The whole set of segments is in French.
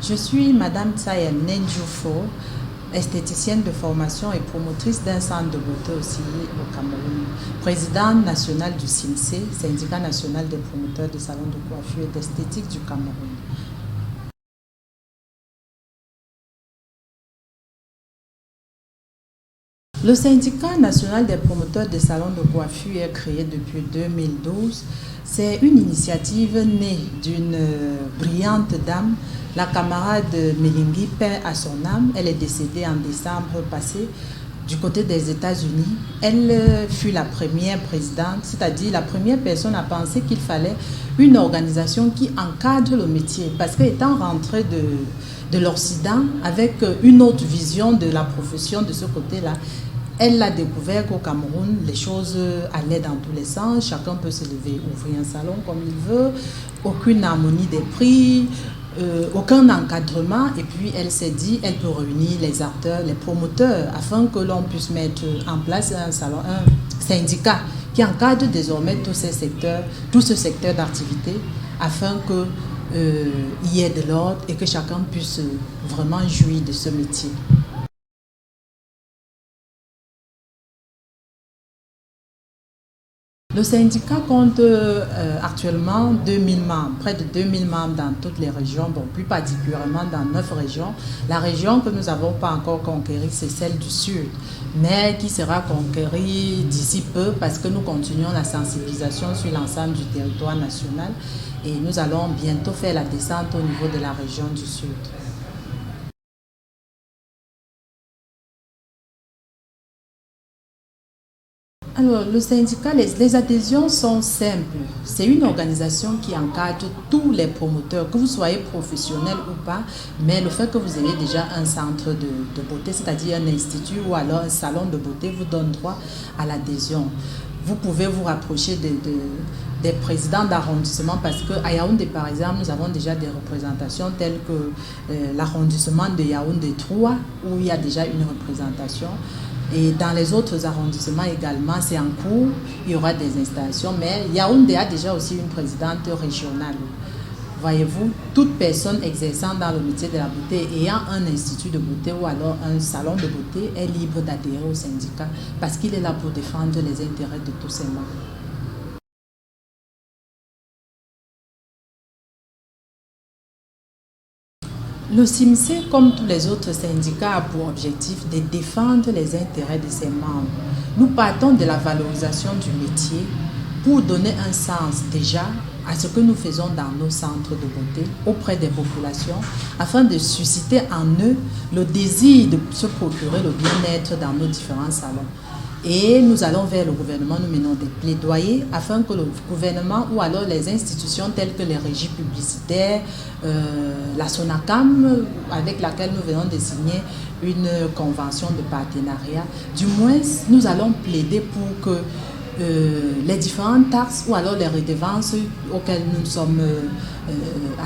Je suis Madame Tsayem Nenjoufo, esthéticienne de formation et promotrice d'un centre de beauté aussi au Cameroun, présidente nationale du SIMSE, syndicat national des promoteurs de salons de coiffure et d'esthétique du Cameroun. Le syndicat national des promoteurs de salons de coiffure est créé depuis 2012. C'est une initiative née d'une brillante dame, la camarade Melingi, paix à son âme. Elle est décédée en décembre passé du côté des États-Unis. Elle fut la première présidente, c'est-à-dire la première personne à penser qu'il fallait une organisation qui encadre le métier. Parce qu'étant rentrée de l'Occident avec une autre vision de la profession de ce côté-là, elle a découvert qu'au Cameroun, les choses allaient dans tous les sens. Chacun peut se lever, ouvrir un salon comme il veut. Aucune harmonie des prix, aucun encadrement. Et puis, elle s'est dit, elle peut réunir les acteurs, les promoteurs, afin que l'on puisse mettre en place un salon, un syndicat qui encadre désormais tous ces secteurs, tout ce secteur d'activité, afin qu'il y ait de l'ordre et que chacun puisse vraiment jouir de ce métier. Le syndicat compte actuellement 2000 membres, près de 2000 membres dans toutes les régions, bon, plus particulièrement dans 9 régions. La région que nous n'avons pas encore conquérie, c'est celle du Sud, mais qui sera conquérie d'ici peu parce que nous continuons la sensibilisation sur l'ensemble du territoire national et nous allons bientôt faire la descente au niveau de la région du Sud. Alors, le syndicat, les adhésions sont simples. C'est une organisation qui encadre tous les promoteurs, que vous soyez professionnel ou pas, mais le fait que vous ayez déjà un centre de beauté, c'est-à-dire un institut ou alors un salon de beauté, vous donne droit à l'adhésion. Vous pouvez vous rapprocher des présidents d'arrondissement parce qu'à Yaoundé, par exemple, nous avons déjà des représentations telles que l'arrondissement de Yaoundé 3, où il y a déjà une représentation. Et dans les autres arrondissements également, c'est en cours, il y aura des installations, mais Yaoundé a déjà aussi une présidente régionale. Voyez-vous, toute personne exerçant dans le métier de la beauté, ayant un institut de beauté ou alors un salon de beauté, est libre d'adhérer au syndicat parce qu'il est là pour défendre les intérêts de tous ses membres. Le SIMSE, comme tous les autres syndicats, a pour objectif de défendre les intérêts de ses membres. Nous partons de la valorisation du métier pour donner un sens déjà à ce que nous faisons dans nos centres de beauté auprès des populations afin de susciter en eux le désir de se procurer le bien-être dans nos différents salons. Et nous allons vers le gouvernement, nous menons des plaidoyers afin que le gouvernement ou alors les institutions telles que les régies publicitaires, la SONACAM avec laquelle nous venons de signer une convention de partenariat, du moins nous allons plaider pour que les différentes taxes ou alors les redevances auxquelles nous sommes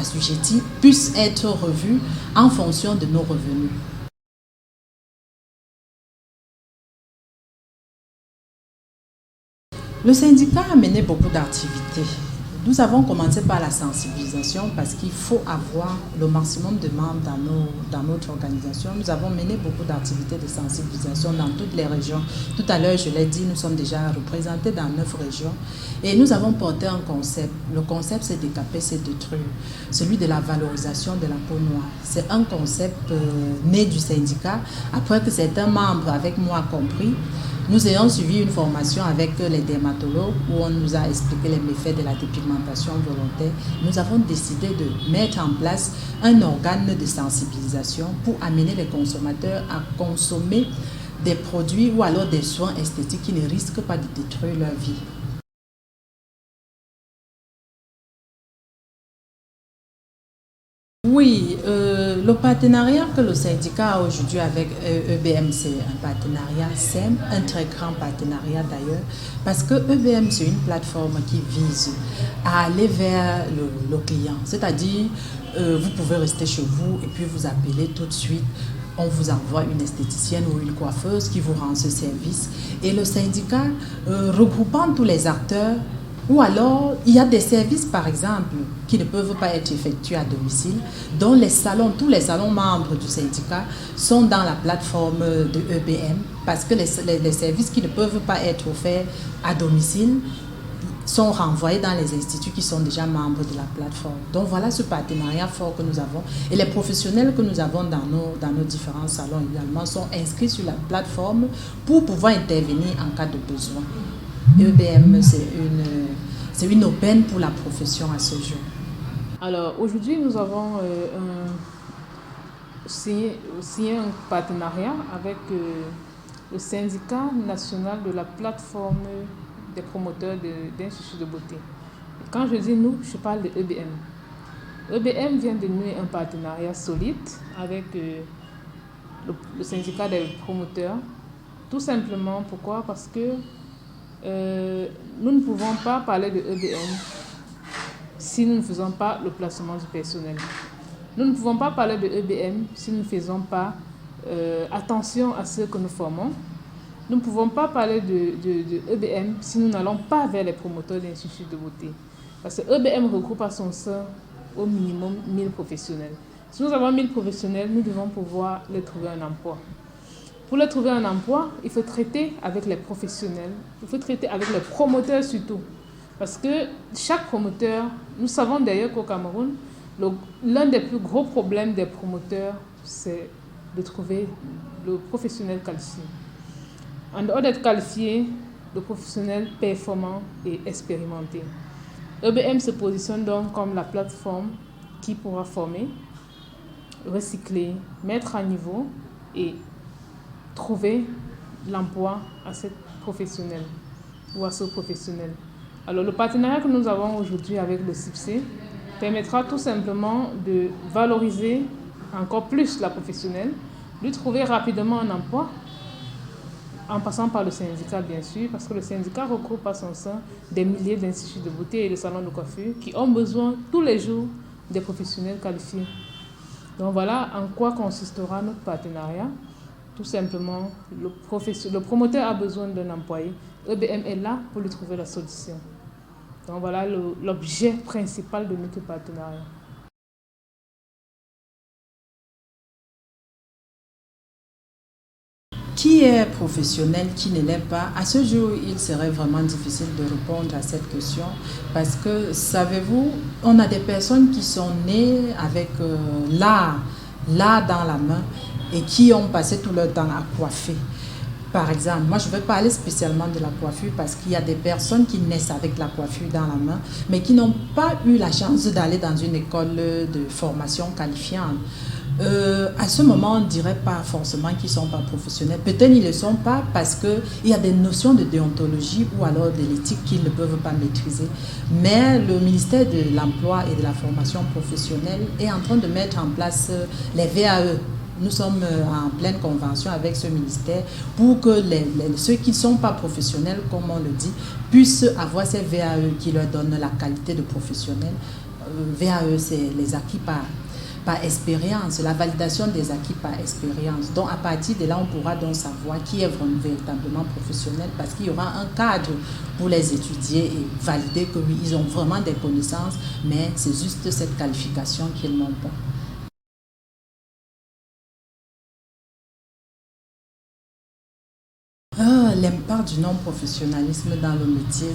assujettis puissent être revues en fonction de nos revenus. Le syndicat a mené beaucoup d'activités. Nous avons commencé par la sensibilisation parce qu'il faut avoir le maximum de membres dans notre organisation. Nous avons mené beaucoup d'activités de sensibilisation dans toutes les régions. Tout à l'heure, je l'ai dit, nous sommes déjà représentés dans 9 régions et nous avons porté un concept. Le concept, c'est décaper, c'est détruire. Celui de la valorisation de la peau noire. C'est un concept né du syndicat après que certains membres avec moi ont compris. Nous ayons suivi une formation avec les dermatologues où on nous a expliqué les méfaits de la dépigmentation volontaire. Nous avons décidé de mettre en place un organe de sensibilisation pour amener les consommateurs à consommer des produits ou alors des soins esthétiques qui ne risquent pas de détruire leur vie. Oui, le partenariat que le syndicat a aujourd'hui avec EBM, c'est un partenariat simple, un très grand partenariat d'ailleurs, parce que EBM, c'est une plateforme qui vise à aller vers le client. C'est-à-dire, vous pouvez rester chez vous et puis vous appelez tout de suite. On vous envoie une esthéticienne ou une coiffeuse qui vous rend ce service. Et le syndicat, regroupant tous les acteurs, Ou alors, il y a des services, par exemple, qui ne peuvent pas être effectués à domicile, dont les salons, tous les salons membres du syndicat sont dans la plateforme de EBM, parce que les services qui ne peuvent pas être offerts à domicile sont renvoyés dans les instituts qui sont déjà membres de la plateforme. Donc voilà ce partenariat fort que nous avons. Et les professionnels que nous avons dans nos différents salons également sont inscrits sur la plateforme pour pouvoir intervenir en cas de besoin. EBM, c'est une aubaine pour la profession à ce jour. Alors aujourd'hui, nous avons signé un partenariat avec le syndicat national de la plateforme des promoteurs d'instituts de beauté. Et quand je dis nous, je parle de EBM. EBM vient de nouer un partenariat solide avec le syndicat des promoteurs. Tout simplement, pourquoi? Parce que nous ne pouvons pas parler de EBM si nous ne faisons pas le placement du personnel. Nous ne pouvons pas parler de EBM si nous ne faisons pas attention à ceux que nous formons. Nous ne pouvons pas parler de EBM si nous n'allons pas vers les promoteurs d'instituts de beauté. Parce que EBM regroupe à son sein au minimum 1000 professionnels. Si nous avons 1000 professionnels, nous devons pouvoir leur trouver un emploi. Pour leur trouver un emploi, il faut traiter avec les professionnels, il faut traiter avec les promoteurs surtout. Parce que chaque promoteur, nous savons d'ailleurs qu'au Cameroun, l'un des plus gros problèmes des promoteurs, c'est de trouver le professionnel qualifié. En dehors d'être qualifié, le professionnel performant et expérimenté. EBM se positionne donc comme la plateforme qui pourra former, recycler, mettre à niveau et trouver l'emploi à cette professionnelle ou à ce professionnel. Alors le partenariat que nous avons aujourd'hui avec le CIPC permettra tout simplement de valoriser encore plus la professionnelle, lui trouver rapidement un emploi, en passant par le syndicat bien sûr, parce que le syndicat regroupe à son sein des milliers d'instituts de beauté et de salons de coiffure qui ont besoin tous les jours des professionnels qualifiés. Donc voilà en quoi consistera notre partenariat. Tout simplement, le promoteur a besoin d'un employé. EBM est là pour lui trouver la solution. Donc voilà l'objet principal de notre partenariat. Qui est professionnel, qui ne l'est pas? À ce jour, il serait vraiment difficile de répondre à cette question parce que, savez-vous, on a des personnes qui sont nées avec l'art dans la main et qui ont passé tout leur temps à coiffer. Par exemple, moi je vais parler spécialement de la coiffure parce qu'il y a des personnes qui naissent avec la coiffure dans la main mais qui n'ont pas eu la chance d'aller dans une école de formation qualifiante. À ce moment, on ne dirait pas forcément qu'ils ne sont pas professionnels. Peut-être ils ne le sont pas parce qu'il y a des notions de déontologie ou alors de l'éthique qu'ils ne peuvent pas maîtriser. Mais le ministère de l'Emploi et de la formation professionnelle est en train de mettre en place les VAE. Nous sommes en pleine convention avec ce ministère pour que ceux qui ne sont pas professionnels, comme on le dit, puissent avoir ces VAE qui leur donnent la qualité de professionnel. VAE, c'est les acquis par expérience, la validation des acquis par expérience. Donc à partir de là, on pourra donc savoir qui est véritablement professionnel parce qu'il y aura un cadre pour les étudier et valider que oui, ils ont vraiment des connaissances, mais c'est juste cette qualification qu'ils n'ont pas. L'impact du non-professionnalisme dans le métier,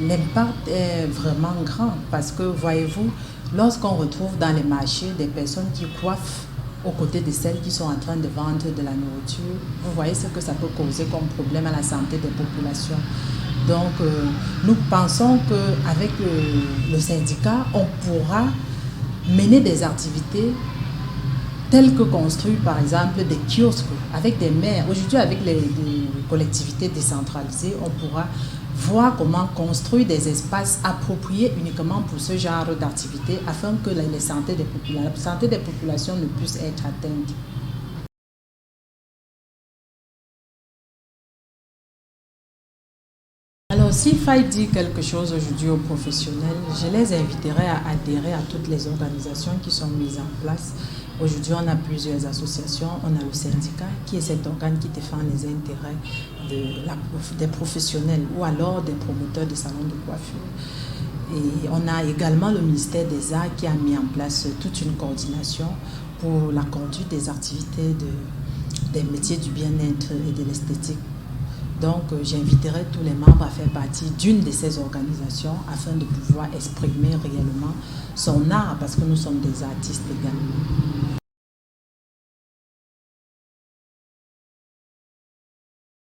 l'impact est vraiment grand parce que, voyez-vous, lorsqu'on retrouve dans les marchés des personnes qui coiffent aux côtés de celles qui sont en train de vendre de la nourriture, vous voyez ce que ça peut causer comme problème à la santé des populations. Donc, nous pensons qu'avec le syndicat, on pourra mener des activités telles que construire par exemple des kiosques avec des maires. Aujourd'hui, avec les collectivités décentralisées, on pourra voir comment construire des espaces appropriés uniquement pour ce genre d'activité afin que la santé des populations ne puisse être atteinte. Alors, s'il faille dire quelque chose aujourd'hui aux professionnels, je les inviterai à adhérer à toutes les organisations qui sont mises en place Aujourd'hui, on a plusieurs associations. On a le syndicat qui est cet organe qui défend les intérêts des professionnels ou alors des promoteurs de salons de coiffure. Et on a également le ministère des Arts qui a mis en place toute une coordination pour la conduite des activités des métiers du bien-être et de l'esthétique. Donc, j'inviterai tous les membres à faire partie d'une de ces organisations afin de pouvoir exprimer réellement son art, parce que nous sommes des artistes également.